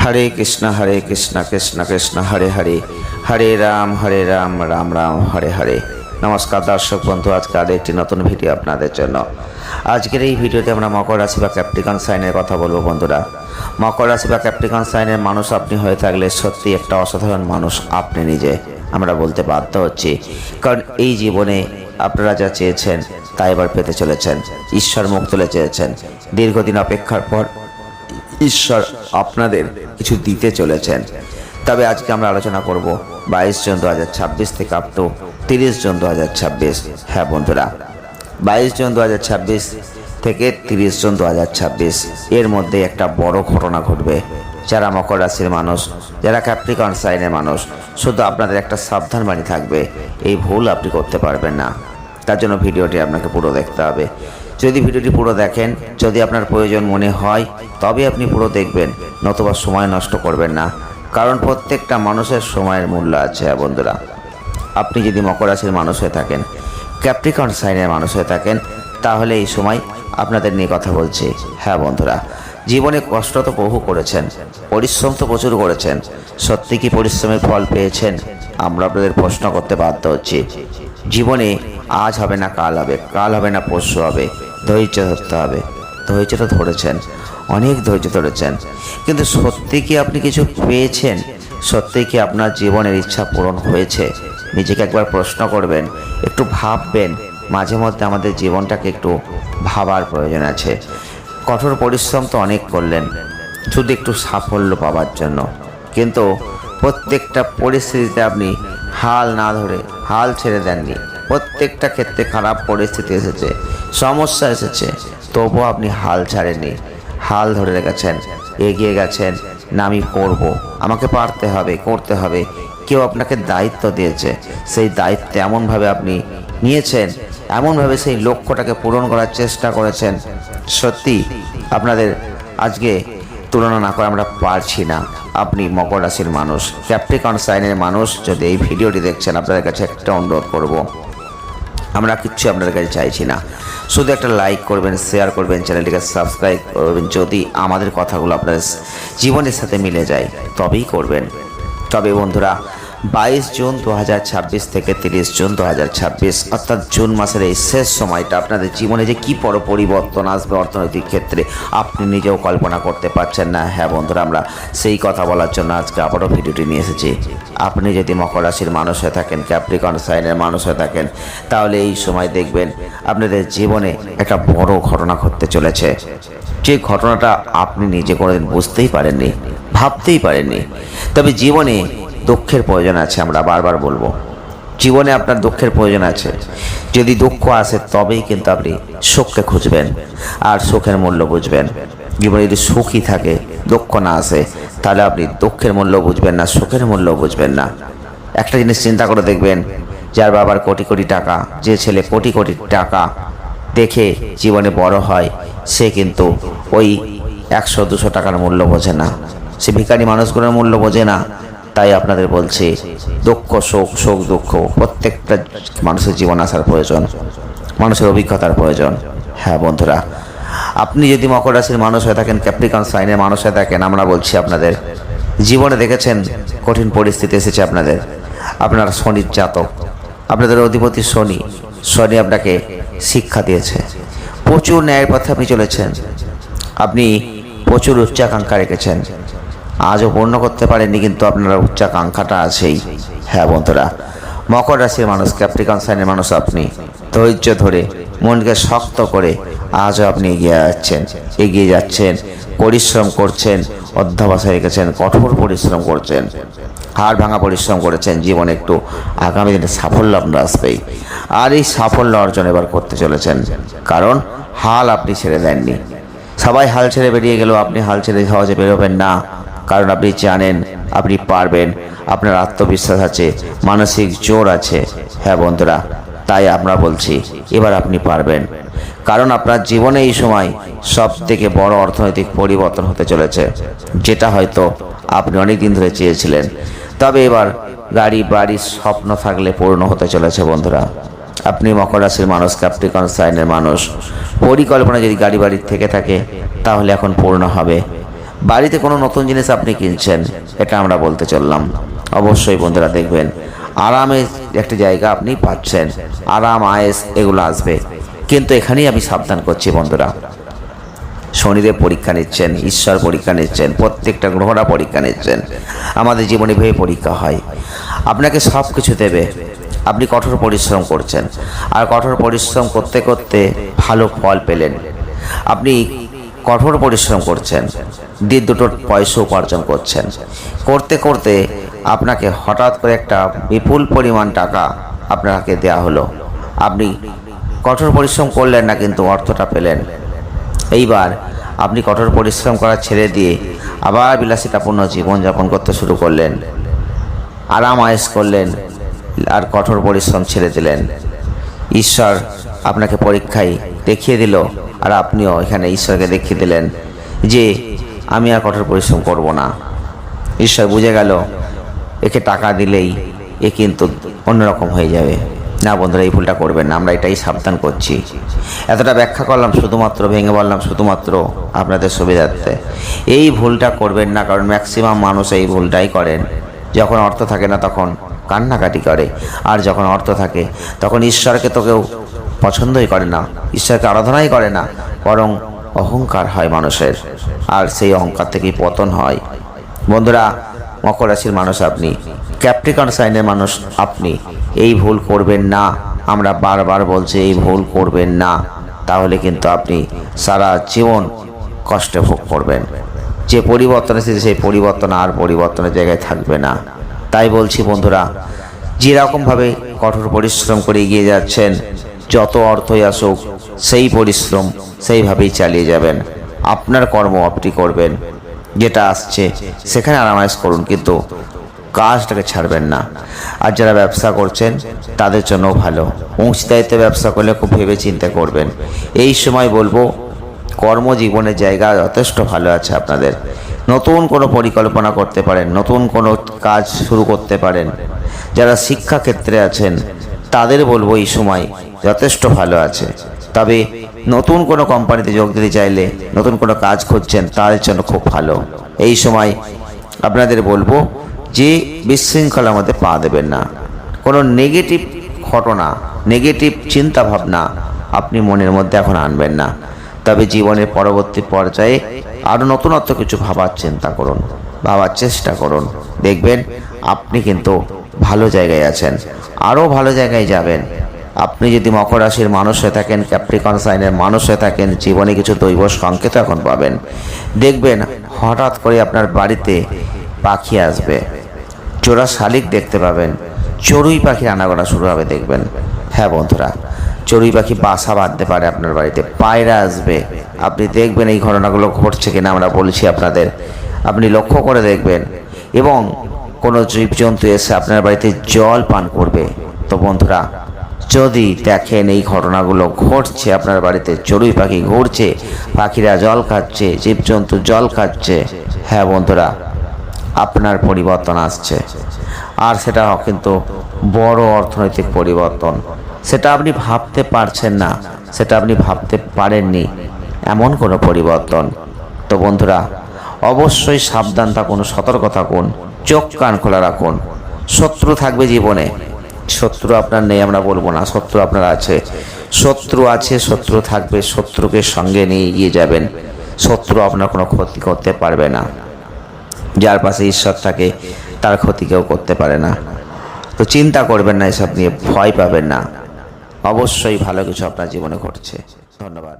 হরে কৃষ্ণ কৃষ্ণ কৃষ্ণ হরে হরে, হরে রাম রাম রাম হরে হরে। নমস্কার দর্শক বন্ধু, আজকে আর একটি নতুন ভিডিও আপনাদের জন্য। আজকের এই ভিডিওতে আমরা মকর রাশি বা ক্যাপ্রিকন সাইনের কথা বলবো বন্ধুরা। মকর রাশি বা ক্যাপ্রিকন সাইনের মানুষ আপনি হয়ে থাকলে সত্যি একটা অসাধারণ মানুষ আপনি নিজে, আমরা বলতে বাধ্য হচ্ছি। কারণ এই জীবনে আপনারা যা চেয়েছেন তা এবার পেতে চলেছেন। ঈশ্বর মুখ তুলে চেয়েছেন, দীর্ঘদিন অপেক্ষার পর ঈশ্বর আপনাদের কিছু দিতে চলেছেন। তবে আজকে আমরা আলোচনা করব 22 জুন 2026 থেকে আপ টু 30 জুন 2026। হ্যাঁ বন্ধুরা, 22 জুন 2026 থেকে 30 জুন 2026 এর মধ্যে একটা বড় ঘটনা ঘটবে। যারা মকর রাশির মানুষ, যারা ক্যাপ্রিকন সাইনের মানুষ, শুধু আপনাদের একটা সাবধান বাণী থাকবে, এই ভুল আপনি করতে পারবেন না। তার জন্য ভিডিওটি আপনাকে পুরো দেখতে হবে। যদি ভিডিওটি পুরো দেখেন, যদি আপনার প্রয়োজন মনে হয় তবে আপনি পুরো দেখবেন, নতুবা সময় নষ্ট করবেন না। কারণ প্রত্যেকটা মানুষের সময়ের মূল্য আছে। বন্ধুরা, আপনি যদি মকর রাশির মানুষ হয়ে থাকেন, ক্যাপ্রিকন সাইনের মানুষ হয়ে থাকেন, তাহলে এই সময় আপনাদের নিয়ে কথা বলছি। হ্যাঁ বন্ধুরা, জীবনে কষ্ট তো বহু করেছেন, পরিশ্রম তো প্রচুর করেছেন। সত্যি কি পরিশ্রমের ফল পেয়েছেন? আমরা আপনাদের প্রশ্ন করতে বাধ্য হচ্ছি। জীবনে আজ হবে না কাল হবে, কাল হবে না পরশু হবে, ধৈর্য ধরতে হবে। ধৈর্য তো ধরেছেন, অনেক ধৈর্য ধরেছেন, কিন্তু সত্যি কি আপনি কিছু পেয়েছেন? সত্যি কি আপনার জীবনের ইচ্ছা পূরণ হয়েছে? নিজেকে একবার প্রশ্ন করবেন, একটু ভাববেন। মাঝে মধ্যে আমাদের জীবনটাকে একটু ভাবার প্রয়োজন আছে। কঠোর পরিশ্রম তো অনেক করলেন শুধু একটু সাফল্য পাওয়ার জন্য, কিন্তু প্রত্যেকটা পরিস্থিতিতে আপনি হাল না ধরে হাল ছেড়ে দেননি। প্রত্যেকটা ক্ষেত্রে খারাপ পরিস্থিতি এসেছে, সমস্যা এসেছে, তবুও আপনি হাল ছাড়েননি, হাল ধরে রেখেছেন, এগিয়ে গেছেন। না, আমি করব, আমাকে পারতে হবে, করতে হবে। কেউ আপনাকে দায়িত্ব দিয়েছে, সেই দায়িত্ব এমনভাবে আপনি নিয়েছেন, এমনভাবে সেই লক্ষ্যটাকে পূরণ করার চেষ্টা করেছেন। সত্যি আপনাদের আজকে তুলনা না করে আমরা পারছি না। আপনি মকর রাশির মানুষ, ক্যাপ্রিকন সাইনের মানুষ যদি এই ভিডিওটি দেখছেন, আপনাদের কাছে একটা অনুরোধ করব, আমরা কিচ্ছু আপনাদের কাছে চাইছি না, শুধু একটা লাইক করবেন, শেয়ার করবেন, চ্যানেলটিকে সাবস্ক্রাইব করবেন। যদি আমাদের কথাগুলো আপনাদের জীবনের সাথে মিলে যায় তবেই করবেন। তবে বন্ধুরা, 22 জুন 2026 থেকে 30 জুন 2026 অর্থাৎ জুন মাসের এই শেষ সময়টা আপনাদের জীবনে যে কী বড় পরিবর্তন আসবে অর্থনৈতিক ক্ষেত্রে আপনি নিজেও কল্পনা করতে পারছেন না। হ্যাঁ বন্ধুরা, আমরা সেই কথা বলার জন্য আজকে আবারও ভিডিওটি নিয়ে এসেছি। আপনি যদি মকর রাশির মানুষ হয়ে থাকেন, ক্যাপ্রিকন সাইনের মানুষ হয়ে থাকেন, তাহলে এই সময় দেখবেন আপনাদের জীবনে একটা বড় ঘটনা ঘটতে চলেছে। যে ঘটনাটা আপনি নিজে কোনোদিন বুঝতেই পারেননি, ভাবতেই পারেননি। তবে জীবনে দুঃখের প্রয়োজন আছে, আমরা বারবার বলবো, জীবনে আপনার দুঃখের প্রয়োজন আছে। যদি দুঃখ আসে তবেই কিন্তু আপনি সুখকে খুঁজবেন আর সুখের মূল্য বুঝবেন। জীবনে যদি সুখই থাকে, দুঃখ না আসে, তাহলে আপনি দুঃখের মূল্য বুঝবেন না, সুখের মূল্য বুঝবেন না। একটা জিনিস চিন্তা করে দেখবেন, যার বাবার কোটি কোটি টাকা, যে ছেলে কোটি কোটি টাকা দেখে জীবনে বড় হয়, সে কিন্তু ওই 100-200 টাকার মূল্য বোঝে না, সে ভিখারি মানুষগুলোর মূল্য বোঝে না। তাই আপনাদের বলছি, দুঃখ সুখ, সুখ দুঃখ প্রত্যেকটা মানুষের জীবন আসার প্রয়োজন, মানুষের অভিজ্ঞতার প্রয়োজন। হ্যাঁ বন্ধুরা, আপনি যদি মকর রাশির মানুষ হয়ে থাকেন, ক্যাপ্রিকন সাইনের মানুষ হয়ে থাকেন, আমরা বলছি আপনাদের জীবনে দেখেছেন কঠিন পরিস্থিতি এসেছে আপনাদের। আপনার শনির জাতক, আপনাদের অধিপতি শনি, শনি আপনাকে শিক্ষা দিয়েছে। প্রচুর ন্যায়ের পথে আপনি চলেছেন, আপনি প্রচুর উচ্চাকাঙ্ক্ষা রেখেছেন, আজও পূর্ণ করতে পারেননি, কিন্তু আপনার উচ্চাকাঙ্ক্ষাটা আছেই। হ্যাঁ বন্ধুরা, মকর রাশির মানুষ, ক্যাপ্রিকন সাইনের মানুষ, আপনি ধৈর্য ধরে মনকে শক্ত করে আজও আপনি এগিয়ে যাচ্ছেন, পরিশ্রম করছেন, অধ্যবসায় রেখেছেন, কঠোর পরিশ্রম করছেন, হাড় ভাঙা পরিশ্রম করেছেন। জীবনে একটু আগামী দিনে সাফল্য আপনার আসবেই। আর এই সাফল্য অর্জন এবার করতে চলেছেন, কারণ হাল আপনি ছেড়ে দেননি। সবাই হাল ছেড়ে বেরিয়ে গেলেও আপনি হাল ছেড়ে সহজে বেরোবেন না, কারণ আপনি জানেন আপনি পারবেন, আপনার আত্মবিশ্বাস আছে, মানসিক জোর আছে। হ্যাঁ বন্ধুরা, তাই আমরা বলছি এবার আপনি পারবেন, কারণ আপনার জীবনে এই সময় সব থেকে বড় অর্থনৈতিক পরিবর্তন হতে চলেছে, যেটা হয়তো আপনি অনেক দিন ধরে চেয়েছিলেন। তবে এবার গাড়ি বাড়ির স্বপ্ন থাকলে পূর্ণ হতে চলেছে বন্ধুরা। আপনি মকর রাশির মানুষ, ক্যাপ্রিকন সাইনের মানুষ, পরিকল্পনা যদি গাড়ি বাড়ির থেকে থাকে তাহলে এখন পূর্ণ হবে। বাড়িতে কোনো নতুন জিনিস আপনি কিনছেন, এটা আমরা বলতে চললাম। অবশ্যই বন্ধুরা দেখবেন আরামের একটা জায়গা আপনি পাচ্ছেন, আরাম আয়েস এগুলো আসবে। কিন্তু এখানেই আমি সাবধান করছি বন্ধুরা, শনিদেব পরীক্ষা নিচ্ছেন, ঈশ্বর পরীক্ষা নিচ্ছেন, প্রত্যেকটা গ্রহরা পরীক্ষা নিচ্ছেন। আমাদের জীবনে ভেবে পরীক্ষা হয়, আপনাকে সব কিছু দেবে, আপনি কঠোর পরিশ্রম করছেন, আর কঠোর পরিশ্রম করতে করতে ভালো ফল পেলেন। আপনি কঠোর পরিশ্রম করছেন, দুটো পয়সা উপার্জন করছেন, করতে করতে আপনাকে হঠাৎ করে একটা বিপুল পরিমাণ টাকা আপনাকে দেয়া হলো। আপনি কঠোর পরিশ্রম করলেন না, কিন্তু অর্থটা পেলেন। এইবার আপনি কঠোর পরিশ্রম করা ছেড়ে দিয়ে আবার বিলাসিতাপূর্ণ জীবনযাপন করতে শুরু করলেন, আরাম আয়েশ করলেন, আর কঠোর পরিশ্রম ছেড়ে দিলেন। ঈশ্বর আপনাকে পরীক্ষায় দেখিয়ে দিল, আর আপনিও এখানে ঈশ্বরকে দেখিয়ে দিলেন যে আমি আর কঠোর পরিশ্রম করব না। ঈশ্বর বুঝে গেল একে টাকা দিলেই এ কিন্তু অন্যরকম হয়ে যাবে। না বন্ধুরা, এই ভুলটা করবেন না, আমরা এটাই সাবধান করছি। এতটা ব্যাখ্যা করলাম শুধুমাত্র, ভেঙে বললাম শুধুমাত্র আপনাদের সুবিধার্থে। এই ভুলটা করবেন না, কারণ ম্যাক্সিমাম মানুষ এই ভুলটাই করেন। যখন অর্থ থাকে না তখন কান্নাকাটি করে, আর যখন অর্থ থাকে তখন ঈশ্বরকে তো কেউ পছন্দই করে না, ঈশ্বরকে আরাধনাই করে না, বরং অহংকার হয় মানুষের, আর সেই অহংকার থেকেই পতন হয়। বন্ধুরা, মকর রাশির মানুষ আপনি, ক্যাপ্রিকন সাইনের মানুষ আপনি, এই ভুল করবেন না। আমরা বারবার বলছি এই ভুল করবেন না, তাহলে কিন্তু আপনি সারা জীবন কষ্টে ভোগ করবেন। যে পরিবর্তন এসেছে সেই পরিবর্তন আর পরিবর্তনের জায়গায় থাকবে না। তাই বলছি বন্ধুরা, যেরকমভাবে কঠোর পরিশ্রম করে এগিয়ে যাচ্ছেন, যত অর্থই আসুক সেই পরিশ্রম সেইভাবেই চালিয়ে যাবেন। আপনার কর্ম আপনি করবেন, যেটা আসছে সেখানে আরামাইজ করুন, কিন্তু কাজটাকে ছাড়বেন না। আর যারা ব্যবসা করছেন তাদের জন্য ভালো, অংশীদারিত্বে ব্যবসা করলে খুব ভেবে চিন্তা করবেন। এই সময় বলবো কর্মজীবনের জায়গা যথেষ্ট ভালো আছে আপনাদের। নতুন কোনো পরিকল্পনা করতে পারেন, নতুন কোনো কাজ শুরু করতে পারেন। যারা শিক্ষাক্ষেত্রে আছেন তাদের বলবো এই সময় যথেষ্ট ভালো আছে। তবে নতুন কোনো কোম্পানিতে যোগ দিতে চাইলে, নতুন কোনো কাজ খুঁজছেন, তাদের জন্য খুব ভালো। এই সময় আপনাদের বলবো যে বিশৃঙ্খলার মধ্যে পা দেবেন না। কোনো নেগেটিভ ঘটনা, নেগেটিভ চিন্তা ভাবনা আপনি মনের মধ্যে এখন আনবেন না। তবে জীবনের পরবর্তী পর্যায়ে আরও নতুনত্ব কিছু ভাবার চিন্তা করুন, ভাবার চেষ্টা করুন। দেখবেন আপনি কিন্তু ভালো জায়গায় আছেন, আরও ভালো জায়গায় যাবেন। আপনি যদি মকর রাশির মানুষ হয়ে থাকেন, ক্যাপ্রিকন সাইনের মানুষ হয়ে থাকেন, জীবনে কিছু দৈব সংকেত এখন পাবেন। দেখবেন হঠাৎ করে আপনার বাড়িতে পাখি আসবে, চোরা শালিক দেখতে পাবেন, চড়ুই পাখির আনাগোনা শুরু হবে দেখবেন। হ্যাঁ বন্ধুরা, চড়ুই পাখি বাসা বাঁধতে পারে আপনার বাড়িতে, পায়রা আসবে। আপনি দেখবেন এই ঘটনাগুলো ঘটছে কিনা, আমরা বলছি আপনাদের, আপনি লক্ষ্য করে দেখবেন। এবং কোনো জীবজন্তু এসে আপনার বাড়িতে জল পান করবে। তো বন্ধুরা, যদি দেখেন এই ঘটনাগুলো ঘটছে আপনার বাড়িতে, চড়ুই পাখি ঘুরছে, পাখিরা জল খাচ্ছে, জীবজন্তু জল খাচ্ছে, হ্যাঁ বন্ধুরা, আপনার পরিবর্তন আসছে। আর সেটা কিন্তু বড় অর্থনৈতিক পরিবর্তন। সেটা আপনি ভাবতে পারছেন না, সেটা আপনি ভাবতে পারেননি, এমন কোনো পরিবর্তন। তো বন্ধুরা, অবশ্যই সাবধান থাকুন, সতর্ক থাকুন, চোখ কান খোলা রাখুন। শত্রু থাকবে জীবনে, শত্রু আপনার নেই আমরা বলবো না, শত্রু আপনার আছে, শত্রু আছে, শত্রু থাকবে, শত্রুকে সঙ্গে নিয়ে এগিয়ে যাবেন। শত্রু আপনার কোনো ক্ষতি করতে পারবে না। যার পাশে ঈশ্বর থাকে তার ক্ষতি কেউ করতে পারে না। তো চিন্তা করবেন না, এসব নিয়ে ভয় পাবেন না। অবশ্যই ভালো কিছু আপনার জীবনে ঘটছে। ধন্যবাদ।